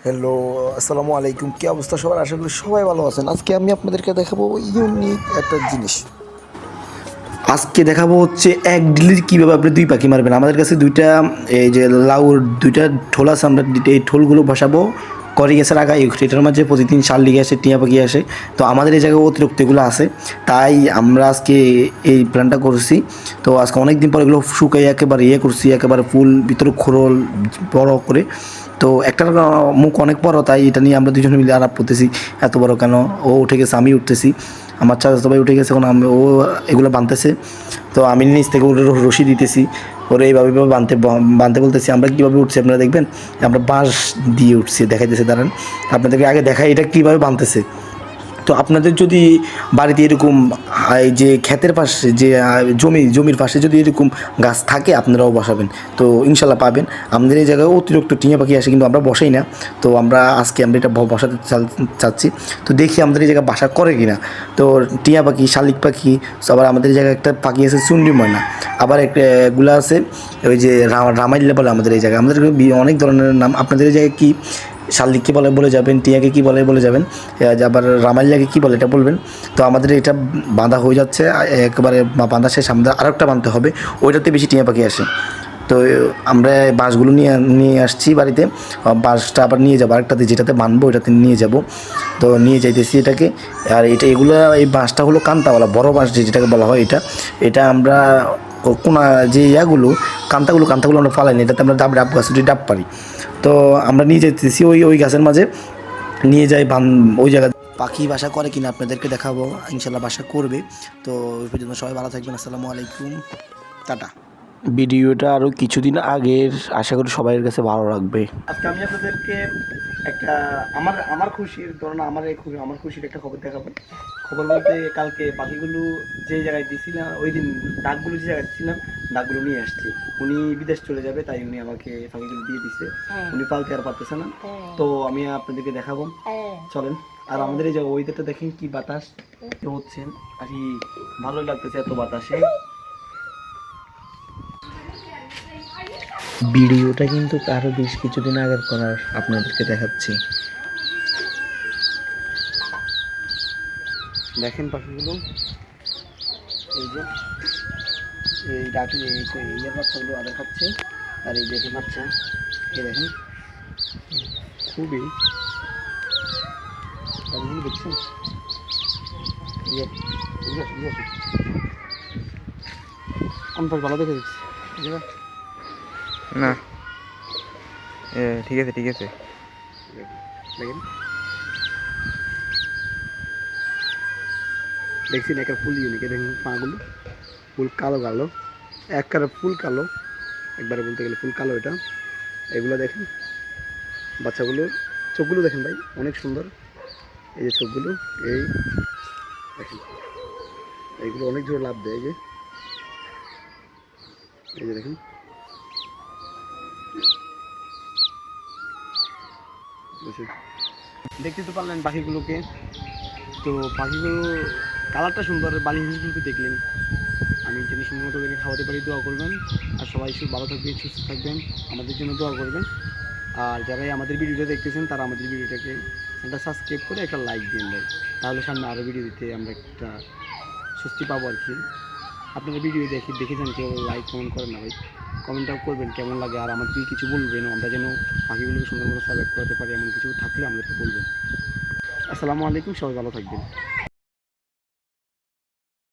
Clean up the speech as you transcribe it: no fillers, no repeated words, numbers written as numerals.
Hello, আসসালামু আলাইকুম। কী অবস্থা সবার? আশা করি সবাই ভালো আছেন। আজকে আমি আপনাদেরকে দেখাবো ইউনিক একটা জিনিস। আজকে দেখাবো হচ্ছে এক ডিলিট কীভাবে আপনি দুই পাখি মারবেন। আমাদের কাছে দুইটা এই যে লাউর দুইটা ঠোল আছে, আমরা এই ঠোলগুলো বসাবো করে গেছে আগা এটার মাঝে প্রতিদিন শালিক আসে, টিয়া পাখি আসে। তো আমাদের এই জায়গায় অতিরিক্ত এগুলো আছে, তাই আমরা আজকে এই প্ল্যানটা করছি। তো আজকে অনেক দিন পর এগুলো শুকাই একেবারে করছি, একেবারে ফুল ভিতরে খোরল বড় করে। তো একটার মুখ অনেক বড়, তাই এটা নিয়ে আমরা দুজনে মিলে আলাপ করতেছি এত বড় কেন। ও উঠে গেছে, আমি উঠতেছি, আমার চাচা সবাই উঠে গেছে, এখন ও এগুলো বাঁধতেছে। তো আমি নিচ থেকে ওর রশি দিতেছি, ওরে এইভাবে বাঁধতে বাঁধতে বলতেছি। আমরা কীভাবে উঠছি আপনারা দেখবেন, আমরা বাঁশ দিয়ে উঠছি, দেখাইতেছে দাঁড়ান আপনাদেরকে আগে দেখাই এটা কীভাবে বাঁধতেছে। তো আপনাদের যদি বাড়িতে এরকম এই যে ক্ষেতের পাশে যে জমির পাশে যদি এরকম গাছ থাকে আপনারাও বসাবেন, তো ইনশাল্লাহ পাবেন। আমাদের এই জায়গায় অতিরিক্ত টিয়া পাখি আসে, কিন্তু আমরা বসাই না। তো আজকে আমরা এটা বসাতে চাচ্ছি। তো দেখি আমাদের এই জায়গায় বাসা করে কিনা। তো টিয়া পাখি, শালিক পাখি, আবার আমাদের এই জায়গায় একটা পাখি আছে চুন্ডি ময়না, আবার এগুলো আছে ওই যে রামাইল্লা বলে আমাদের এই জায়গায়। আমাদের অনেক ধরনের নাম। আপনাদের এই জায়গায় কী শালিককে বলে যাবেন, টিয়াকে কী বলে যাবেন, আবার রামাইল্লাকে কী বলে এটা বলবেন। তো আমাদের এটা বাঁধা হয়ে যাচ্ছে একেবারে, বাঁধা শেষ। আমাদের আরেকটা বাঁধতে হবে, ওইটাতে বেশি টিয়া পাখি আসে। তো আমরা বাঁশগুলো নিয়ে আসছি বাড়িতে, বাঁশটা আবার নিয়ে যাবো আরেকটাতে, যেটাতে বাঁধবো ওইটাতে নিয়ে যাব। তো নিয়ে যাইতেছি এটাকে। আর এই বাঁশটা হলো কান্তাওয়ালা বড় বাঁশ, যেটাকে বলা হয়। এটা আমরা কোনা যে কান্তাগুলো আমরা ফালাই না, এটাতে আমরা ডাব গাছ ডাব পারি। তো আমরা নিয়ে যেতেছি ওই গাছের মাঝে নিয়ে যাই, ওই জায়গা পাখি বাসা করে কিনা আপনাদেরকে দেখাবো। ইনশাল্লাহ বাসা করবে। তো ওই পর্যন্ত সবাই ভালো থাকবেন। আসসালামু আলাইকুম, টাটা। ভিডিওটা আরও কিছুদিন আগের, আশা করি সবাই কাছে ভালো লাগবে। আজকে আমি আপনাদেরকে একটা আমার খুশির ধরুন আমার খুশির একটা খবর দেখাবো। খবর বলতে, কালকে পাখিগুলো যে জায়গায় দিয়েছিলাম, ওই দিন ডাকগুলো যে জায়গায় দিয়েছিলাম ডাকগুলো নিয়ে আসছি। উনি বিদেশ চলে যাবে, তাই উনি আমাকে পাখিগুলো দিয়ে দিচ্ছে। উনি পালতে আর পারতেছে না, তো আমি আপনাদেরকে দেখাবো, চলেন। আর আমাদের এই যে ওয়েদারটা দেখেন, কি বাতাস হচ্ছে, আর কি ভালোই লাগতেছে এত বাতাসে। ভিডিওটা কিন্তু আরও বেশ কিছুদিন আগের করার, আপনাদেরকে দেখাচ্ছি। দেখেন পাখিগুলো, এই যে এই ডাকি ইয়ের বাচ্চাগুলো আদর খাচ্ছে, আর এই দেখেন বাচ্চা, এই দেখেন খুবই পাখিগুলো দেখছেন। আমি পাখি ভালো দেখে দিচ্ছি না, ঠিক আছে ঠিক আছে। দেখেন, দেখছেন একটা ফুল ইউনিকে, দেখেন পাগুলো ফুল কালো কালো, একবারে ফুল কালো, একবারে বলতে গেলে ফুল কালো এটা। এগুলো দেখেন বাচ্চাগুলো, চোখগুলো দেখেন ভাই, অনেক সুন্দর। এই যে চোখগুলো, এই দেখেন, এইগুলো অনেক জোর লাভ দেয়। এই যে দেখেন, দেখতে তো পারলেন পাখিগুলোকে। তো পাখিগুলো কালারটা সুন্দর, বালি হিঁসগুলোকে দেখলেন। আমি যেন সুন্দর মতো করে খাওয়াতে পারি, দোয়া করবেন। আর সবাই ভালো থাকবেন, সুস্থ থাকবেন, আমাদের জন্য দোয়া করবেন। আর যারাই আমাদের ভিডিওটা দেখতেছেন, তারা আমাদের ভিডিওটাকে চ্যানেলটা সাবস্ক্রাইব করে একটা লাইক দিন ভাই, তাহলে সামনে আরও ভিডিও দিতে আমরা একটা স্বস্তি পাবো আর কি। আপনারা ভিডিও দেখে যান, কেউ লাইক কমেন্ট করেন না ভাই, কমেন্টটাও করবেন কেমন লাগে। আর আমাদের কিছু বলবেন, আমরা যেন পাখিগুলোকে সুন্দর মতো সার্ভাইভ করাতে পারি, এমন কিছু থাকলে আমাদেরকে বলবেন। আসসালামু আলাইকুম, সবাই ভালো থাকবেন।